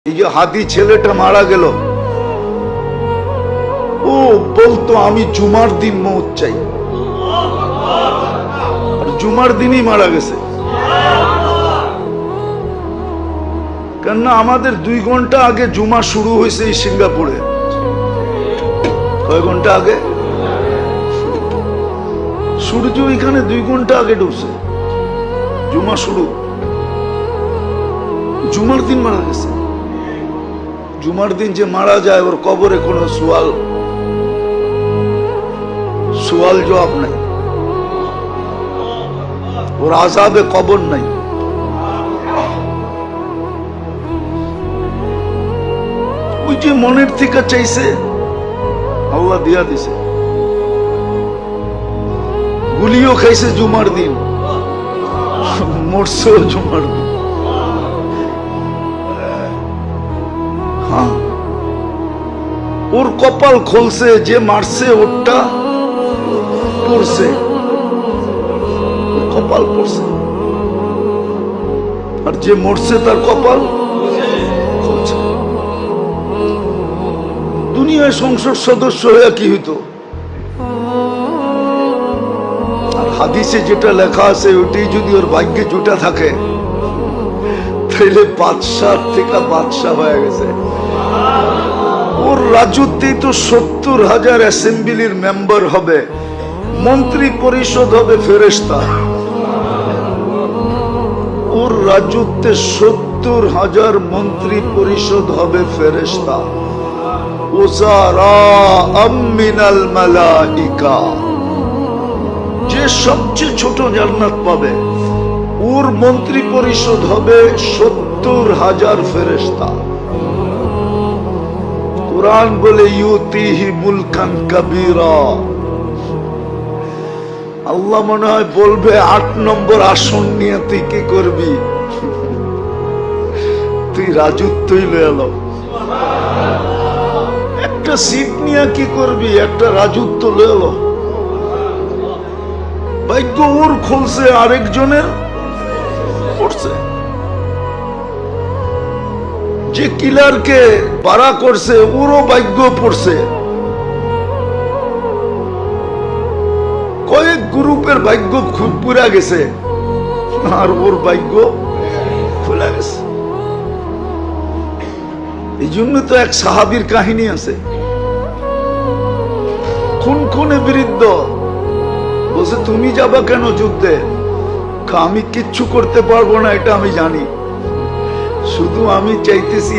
এই যে হাতি ছেলেটা মারা গেল, ও বলতো আমি জুমার দিন মৌত চাই, আর জুমার দিনই মারা গেছে। কেননা আমাদের 2 ঘন্টা আগে জুমা শুরু হয়েছে এই সিঙ্গাপুরে। কয় ঘন্টা আগে? সূর্য এখানে 2 ঘন্টা আগে ঢুকছে, জুমা শুরু। জুমার দিন মারা গেছে। জুমার দিন যে মারা যায় ওর কবরে কোনো সুয়াল জবাব নাই, ওর আযাবে কবর নাই। ওই যে মনের থেকে চাইছে আল্লাহ দিয়া দিছে। গুলিও খাইছে জুমার দিন, মরছেও জুমার দিন। হ্যাঁ, ওর কপাল খুলছে, যে মারছে ওরটা পড়ছে, কপাল পড়ছে, আর যে মরছে তার কপাল খুলছে। দুনিয়ায় সংসদ সদস্য হয়ে কি হইতো? আর হাদিসে যেটা লেখা আছে ওটাই যদি ওর ভাগ্যে জুটা থাকে তাহলে বাদশাহ থেকে বাদশাহ হয়ে গেছে। ওর রাজত্বেই তো 70,000 অ্যাসেম্বলির মেম্বার হবে, মন্ত্রী পরিষদ হবে ফেরেশতা। ওর রাজত্বে 70,000 মন্ত্রী পরিষদ হবে ফেরেশতা। উযারাআম মিনাল মালাইকা, যে সবচেয়ে ছোট জান্নাত পাবে ওর মন্ত্রী পরিষদ হবে 70,000 ফেরেশতা। কুরআন বলে ইউতিহি মুলকান কাবীরা। আল্লাহ মনে হয় বলবে 8 নম্বর আসন নিয়ে তুই কি করবি? তুই রাজত্বই লয়ে এলো। একটা সিট নিয়ে কি করবি? একটা রাজত্ব লয়ে এলো। ভাগ্য ওর খুলছে, আরেকজনের পড়ছে। যে কিলারকে বাড়া করছে ওরও ভাগ্য পড়ছে। কয়েক গ্রুপের ভাগ্য খুব পুরা গেছে, আর ওর ভাগ্য খুলে গেছে। এই জন্য তো এক সাহাবীর কাহিনী আছে, খুনে বিরুদ্ধ বলছে তুমি যাবা কেন যুদ্ধে? আমি কিচ্ছু করতে পারবো না এটা আমি জানি, শুধু আমি চাইতেছি